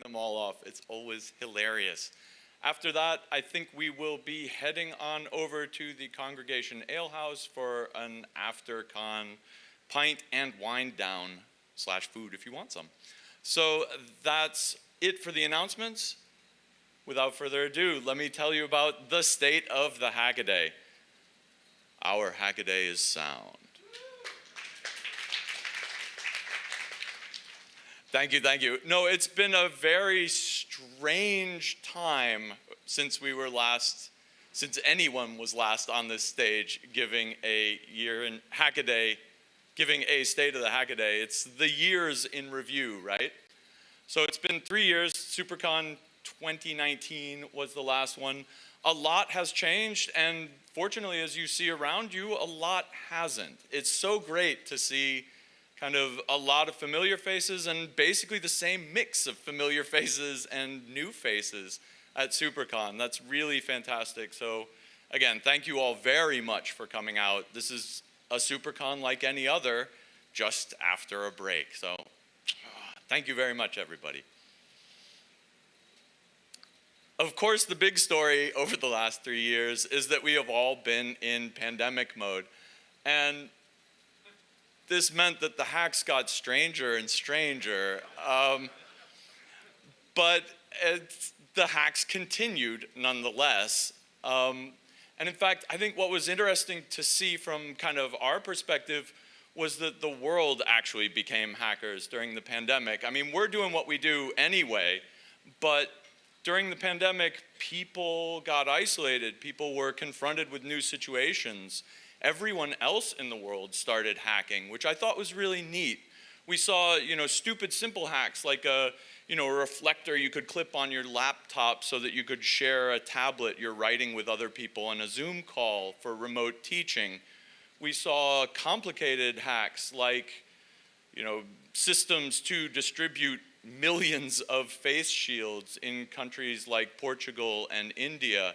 them all off. It's always hilarious. After that, I think we will be heading on over to the Congregation Ale House for an after-con pint and wine down / food if you want some. So that's it for the announcements. Without further ado, let me tell you about the state of the Hackaday. Our Hackaday is sound. Thank you, thank you. No, it's been a very strange time since anyone was last on this stage giving a year in Hackaday, giving a state of the Hackaday. It's the years in review, right? So it's been 3 years. Supercon 2019 was the last one. A lot has changed, and fortunately, as you see around you, a lot hasn't. It's so great to see kind of a lot of familiar faces and basically the same mix of familiar faces and new faces at Supercon. That's really fantastic. So again, thank you all very much for coming out. This is a Supercon like any other, just after a break. So thank you very much, everybody. Of course, the big story over the last 3 years is that we have all been in pandemic mode. And this meant that the hacks got stranger and stranger, but the hacks continued nonetheless. And in fact, I think what was interesting to see from kind of our perspective was that the world actually became hackers during the pandemic. I mean, we're doing what we do anyway, but during the pandemic, people got isolated. People were confronted with new situations. Everyone else in the world started hacking, which I thought was really neat. We saw, stupid, simple hacks like a reflector you could clip on your laptop so that you could share a tablet you're writing with other people on a Zoom call for remote teaching. We saw complicated hacks like, systems to distribute millions of face shields in countries like Portugal and India.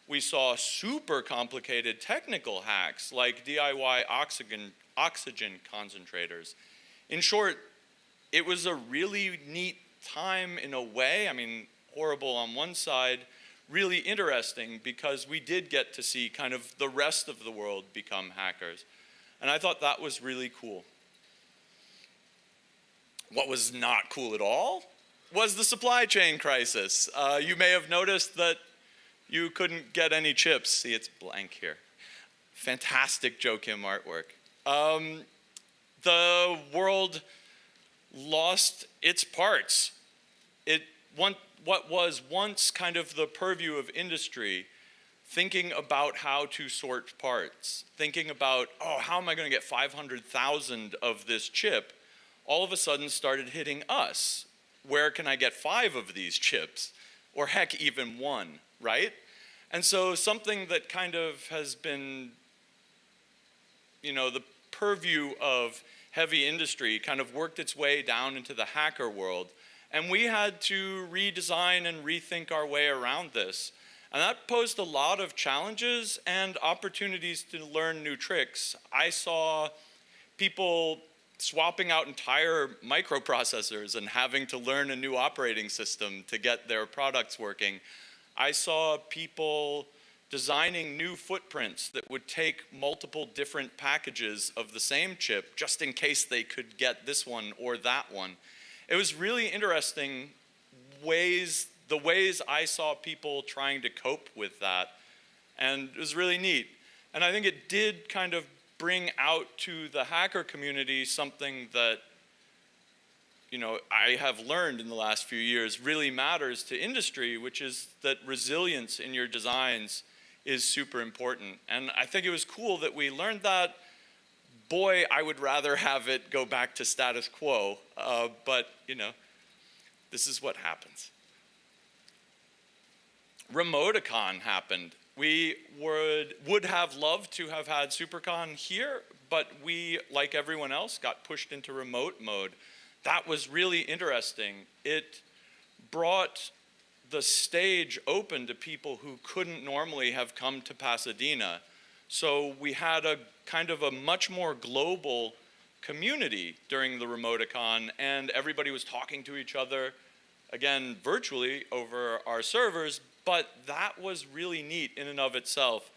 We saw super complicated technical hacks like DIY oxygen concentrators. In short, it was a really neat time in a way. I mean, horrible on one side, really interesting because we did get to see kind of the rest of the world become hackers. And I thought that was really cool. What was not cool at all was the supply chain crisis. You may have noticed that you couldn't get any chips. See, it's blank here. Fantastic Joe Kim artwork. The world lost its parts. What was once kind of the purview of industry, thinking about how to sort parts, thinking about, how am I going to get 500,000 of this chip, all of a sudden started hitting us. Where can I get 5 of these chips? Or heck, even 1. Right? And so something that kind of has been, the purview of heavy industry kind of worked its way down into the hacker world. And we had to redesign and rethink our way around this. And that posed a lot of challenges and opportunities to learn new tricks. I saw people swapping out entire microprocessors and having to learn a new operating system to get their products working. I saw people designing new footprints that would take multiple different packages of the same chip just in case they could get this one or that one. It was really interesting the ways I saw people trying to cope with that, and it was really neat. And I think it did kind of bring out to the hacker community something that I have learned in the last few years really matters to industry, which is that resilience in your designs is super important. And I think it was cool that we learned that. Boy, I would rather have it go back to status quo, but this is what happens. Remoticon happened. We would have loved to have had Supercon here, but we, like everyone else, got pushed into remote mode. That was really interesting. It brought the stage open to people who couldn't normally have come to Pasadena. So we had a kind of a much more global community during the Remoticon, and everybody was talking to each other. again, virtually over our servers, but that was really neat in and of itself.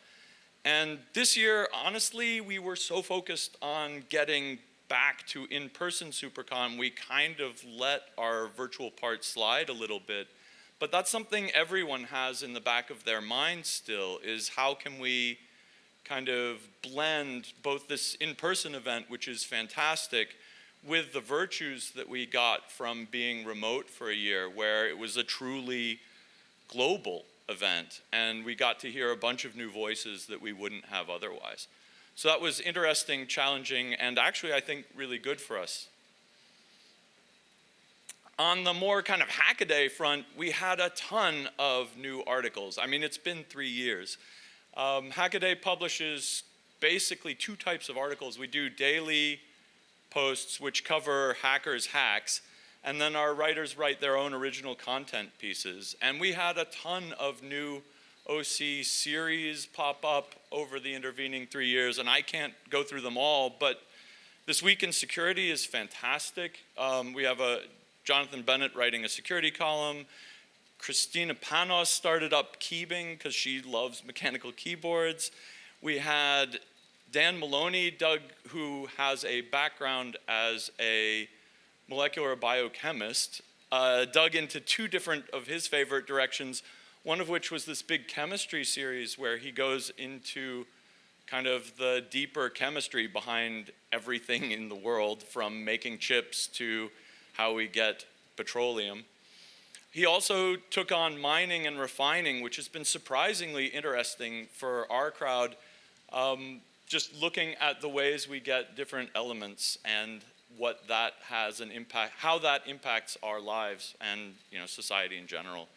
And this year, honestly, we were so focused on getting back to in-person Supercon, we kind of let our virtual part slide a little bit. But that's something everyone has in the back of their mind still, is how can we kind of blend both this in-person event, which is fantastic, with the virtues that we got from being remote for a year, where it was a truly global event, and we got to hear a bunch of new voices that we wouldn't have otherwise. So that was interesting, challenging, and actually I think really good for us. On the more kind of Hackaday front, we had a ton of new articles. I mean, it's been 3 years. Hackaday publishes basically 2 types of articles. We do daily posts which cover hackers' hacks, and then our writers write their own original content pieces. And we had a ton of new OC series pop up over the intervening 3 years, and I can't go through them all, but this week in security is fantastic. We have Jonathan Bennett writing a security column. Christina Panos started up Keybing because she loves mechanical keyboards. We had Dan Maloney, who has a background as a molecular biochemist, dug into 2 different of his favorite directions, one of which was this big chemistry series where he goes into kind of the deeper chemistry behind everything in the world, from making chips to how we get petroleum. He also took on mining and refining, which has been surprisingly interesting for our crowd, just looking at the ways we get different elements and what that has an impact, how that impacts our lives and society in general.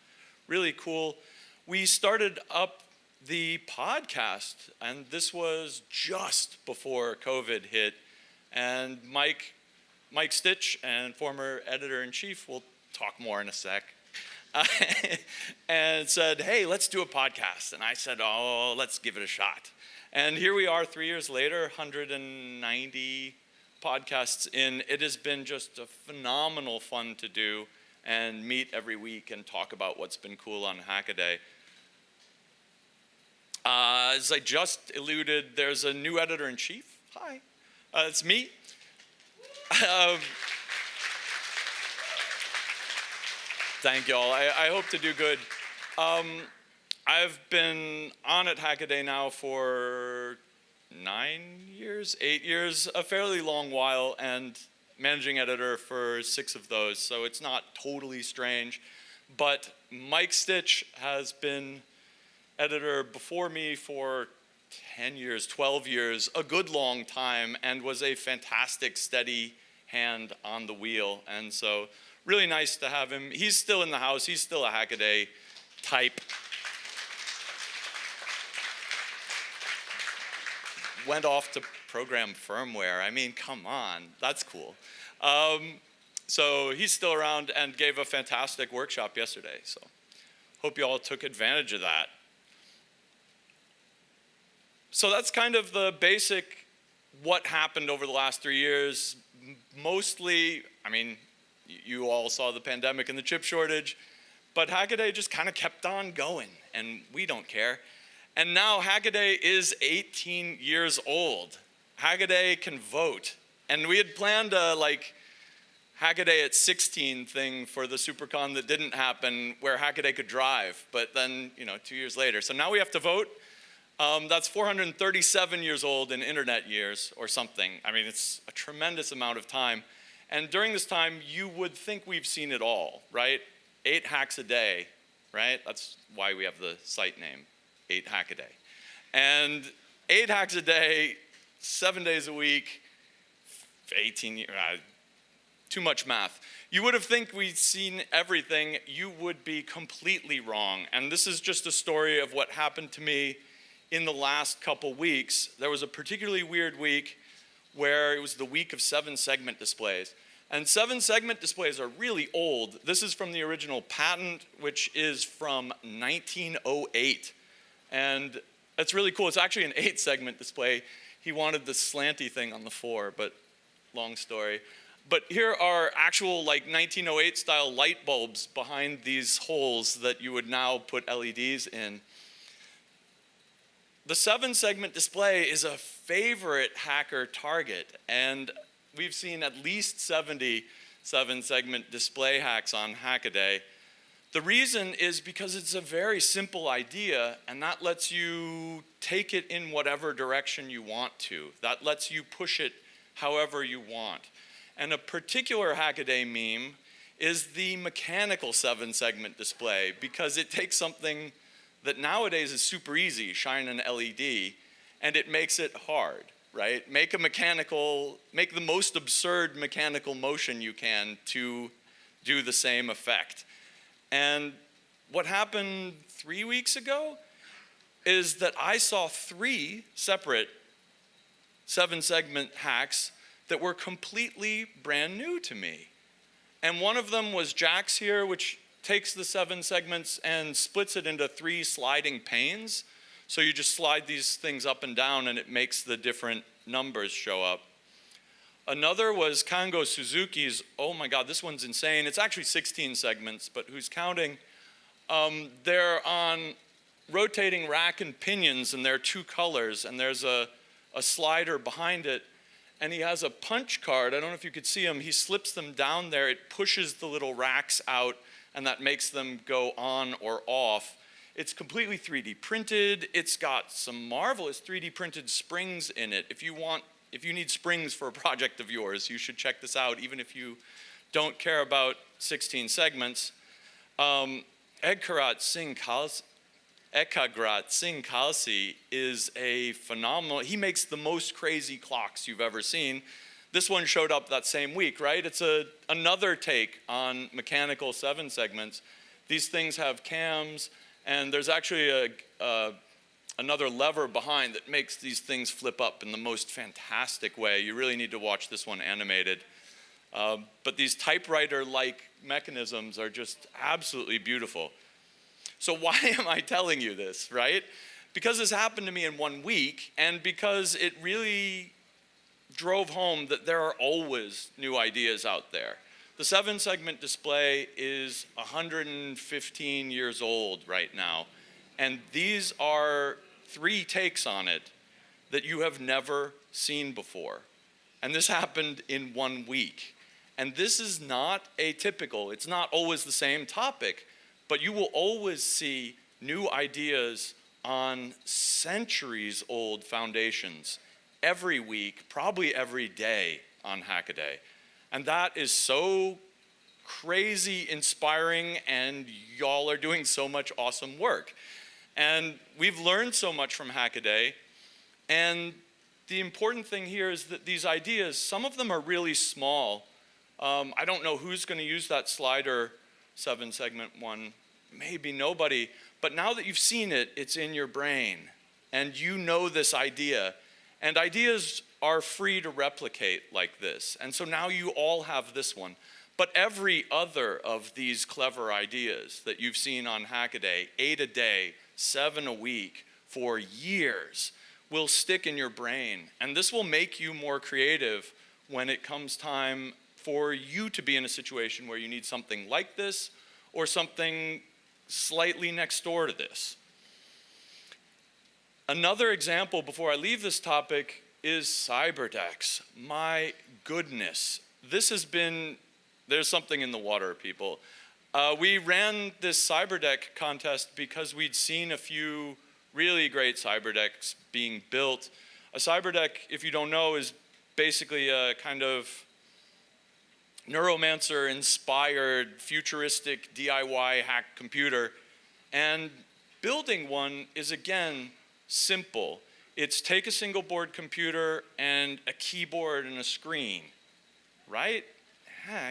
Really cool. We started up the podcast, and this was just before COVID hit, and Mike Stitch, and former editor-in-chief, will talk more in a sec, and said, hey, let's do a podcast. And I said, oh, let's give it a shot. And here we are 3 years later, 190 podcasts in. It has been just a phenomenal fun to do and meet every week and talk about what's been cool on Hackaday. As I just alluded, there's a new editor-in-chief. Hi, it's me. Thank you all. I hope to do good. I've been on at Hackaday now for 9 years, 8 years, a fairly long while, and managing editor for 6 of those, so it's not totally strange. But Mike Stitch has been editor before me for 10 years, 12 years, a good long time, and was a fantastic steady hand on the wheel. And so really nice to have him. He's still in the house. He's still a Hackaday type. Went off to program firmware. I mean, come on, that's cool. So he's still around and gave a fantastic workshop yesterday. So hope you all took advantage of that. So that's kind of the basic what happened over the last 3 years. Mostly, I mean, you all saw the pandemic and the chip shortage, but Hackaday just kind of kept on going, and we don't care. And now Hackaday is 18 years old. Hackaday can vote. And we had planned a Hackaday at 16 thing for the Supercon that didn't happen, where Hackaday could drive, but then, 2 years later. So now we have to vote. That's 437 years old in internet years or something. I mean, it's a tremendous amount of time. And during this time, you would think we've seen it all, right? 8 hacks a day, right? That's why we have the site name, 8 Hackaday. And 8 hacks a day, 7 days a week, 18 years, too much math. You would have think we'd seen everything. You would be completely wrong. And this is just a story of what happened to me in the last couple weeks. There was a particularly weird week where it was the week of 7 segment displays. And 7 segment displays are really old. This is from the original patent, which is from 1908. And it's really cool. It's actually an 8 segment display. He wanted the slanty thing on the 4, but long story. But here are actual like 1908 style light bulbs behind these holes that you would now put LEDs in. The 7-segment display is a favorite hacker target, and we've seen at least 70 7-segment display hacks on Hackaday. The reason is because it's a very simple idea, and that lets you take it in whatever direction you want to. That lets you push it however you want. And a particular Hackaday meme is the mechanical 7-segment display, because it takes something that nowadays is super easy, shine an LED, and it makes it hard, right? Make the most absurd mechanical motion you can to do the same effect. And what happened 3 weeks ago is that I saw 3 separate 7-segment hacks that were completely brand new to me. And one of them was Jack's here, which takes the 7 segments and splits it into 3 sliding panes. So you just slide these things up and down and it makes the different numbers show up. Another was Kango Suzuki's, oh my God, this one's insane. It's actually 16 segments, but who's counting? They're on rotating rack and pinions, and they're 2 colors, and there's a slider behind it, and he has a punch card. I don't know if you could see him. He slips them down there. It pushes the little racks out, and that makes them go on or off. It's completely 3D printed. It's got some marvelous 3D printed springs in it. If you need springs for a project of yours, you should check this out, even if you don't care about 16 segments. Ekagrat Singh Khalsi is a phenomenal, he makes the most crazy clocks you've ever seen. This one showed up that same week, right? It's another take on mechanical 7 segments. These things have cams, and there's actually another lever behind that makes these things flip up in the most fantastic way. You really need to watch this one animated. But these typewriter-like mechanisms are just absolutely beautiful. So why am I telling you this, right? Because this happened to me in 1 week, and because it really drove home that there are always new ideas out there. The 7-segment display is 115 years old right now, and these are 3 takes on it that you have never seen before. And this happened in 1 week. And this is not atypical. It's not always the same topic, but you will always see new ideas on centuries-old foundations every week, probably every day on Hackaday. And that is so crazy inspiring, and y'all are doing so much awesome work. And we've learned so much from Hackaday, and the important thing here is that these ideas, some of them are really small. I don't know who's going to use that slider 7-segment one, maybe nobody, but now that you've seen it, it's in your brain, and you know this idea, and ideas are free to replicate like this, and so now you all have this one. But every other of these clever ideas that you've seen on Hackaday, 8 a day, 7 a week, for years, will stick in your brain. And this will make you more creative when it comes time for you to be in a situation where you need something like this or something slightly next door to this. Another example before I leave this topic is Cyberdecks. My goodness, this has been, there's something in the water, people. We ran this Cyberdeck contest because we'd seen a few really great Cyberdecks being built. A Cyberdeck, if you don't know, is basically a kind of Neuromancer-inspired, futuristic DIY hack computer. And building one is, again, simple. It's take a single board computer and a keyboard and a screen, right?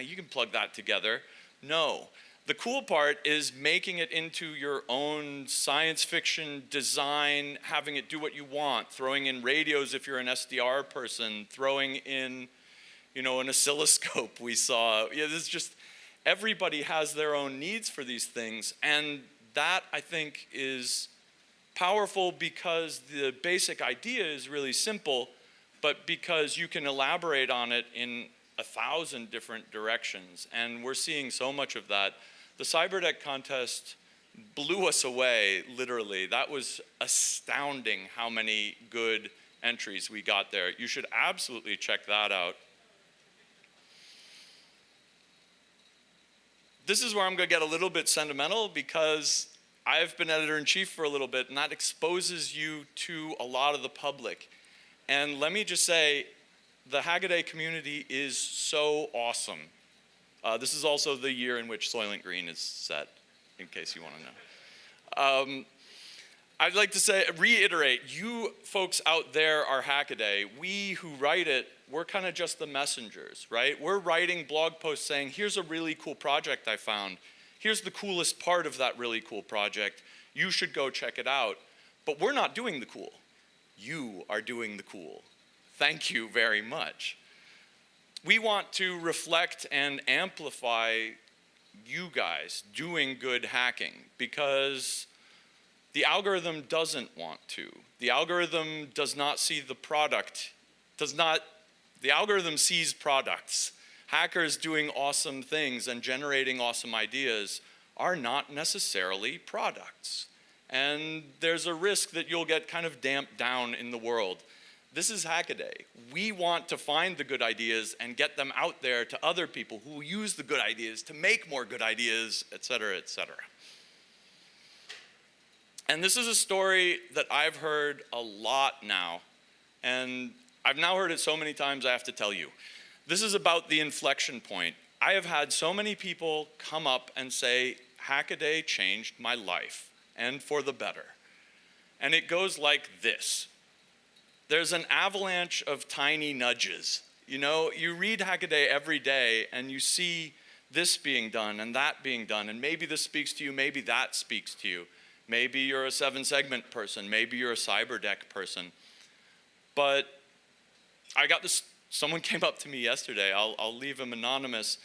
You can plug that together. No. The cool part is making it into your own science fiction design, having it do what you want, throwing in radios if you're an SDR person, throwing in, an oscilloscope we saw. This is just, everybody has their own needs for these things, and that, I think, is powerful because the basic idea is really simple, but because you can elaborate on it in 1,000 different directions, and we're seeing so much of that. The Cyberdeck Contest blew us away, literally. That was astounding how many good entries we got there. You should absolutely check that out. This is where I'm going to get a little bit sentimental, because I've been editor-in-chief for a little bit, and that exposes you to a lot of the public. And let me just say, the Hackaday community is so awesome. This is also the year in which Soylent Green is set, in case you want to know. I'd like to reiterate, you folks out there are Hackaday. We who write it, we're kind of just the messengers, right? We're writing blog posts saying, here's a really cool project I found. Here's the coolest part of that really cool project. You should go check it out. But we're not doing the cool. You are doing the cool. Thank you very much. We want to reflect and amplify you guys doing good hacking, because the algorithm doesn't want to. The algorithm does not see the product, the algorithm sees products. Hackers doing awesome things and generating awesome ideas are not necessarily products. And there's a risk that you'll get kind of damped down in the world. This is Hackaday. We want to find the good ideas and get them out there to other people who will use the good ideas to make more good ideas, et cetera, et cetera. And this is a story that I've heard a lot now, and I've now heard it so many times I have to tell you. This is about the inflection point. I have had so many people come up and say, Hackaday changed my life, and for the better. And it goes like this. There's an avalanche of tiny nudges. You know, you read Hackaday every day and you see this being done and that being done, and maybe this speaks to you, maybe that speaks to you. Maybe you're a 7-segment person, maybe you're a Cyberdeck person. But I got this, someone came up to me yesterday, I'll leave him anonymous.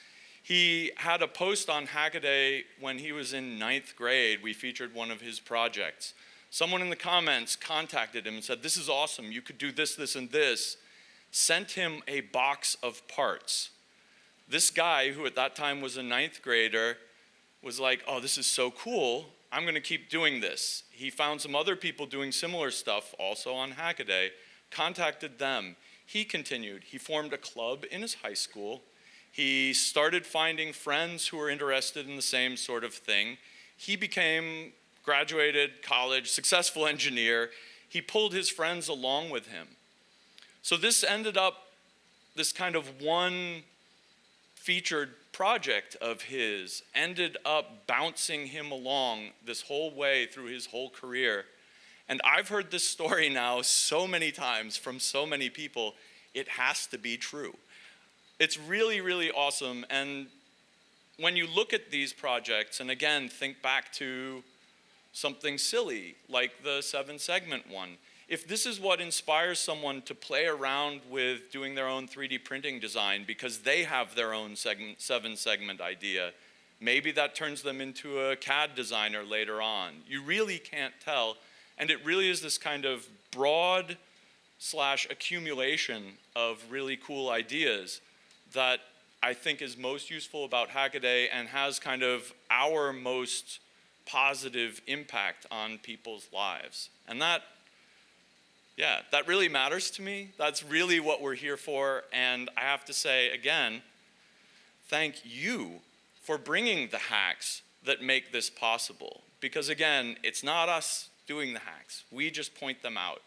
He had a post on Hackaday when he was in 9th grade. We featured one of his projects. Someone in the comments contacted him and said, this is awesome, you could do this, this, and this. Sent him a box of parts. This guy, who at that time was a 9th grader, was like, oh, this is so cool, I'm going to keep doing this. He found some other people doing similar stuff, also on Hackaday, contacted them. He continued. He formed a club in his high school. He started finding friends who were interested in the same sort of thing. He became graduated college, successful engineer. He pulled his friends along with him. So this ended up, this kind of one featured project of his ended up bouncing him along this whole way through his whole career. And I've heard this story now so many times from so many people, it has to be true. It's really, really awesome. And when you look at these projects, and again, think back to something silly like the 7-segment one. If this is what inspires someone to play around with doing their own 3D printing design because they have their own 7-segment idea, maybe that turns them into a CAD designer later on. You really can't tell. And it really is this kind of broad / accumulation of really cool ideas that I think is most useful about Hackaday and has kind of our most positive impact on people's lives. And that really matters to me. That's really what we're here for. And I have to say, again, thank you for bringing the hacks that make this possible. Because again, it's not us doing the hacks. We just point them out.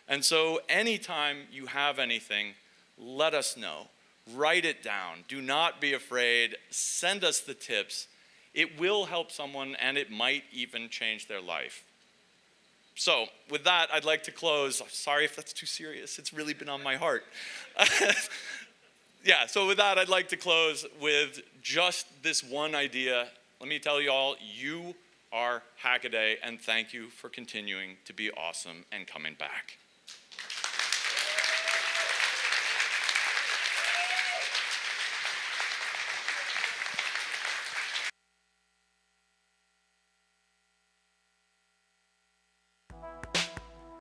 And so anytime you have anything, let us know. Write it down. Do not be afraid. Send us the tips. It will help someone, and it might even change their life. So with that, I'd like to close. Sorry if that's too serious. It's really been on my heart. Yeah, so with that, I'd like to close with just this one idea. Let me tell you all, you are Hackaday, and thank you for continuing to be awesome and coming back.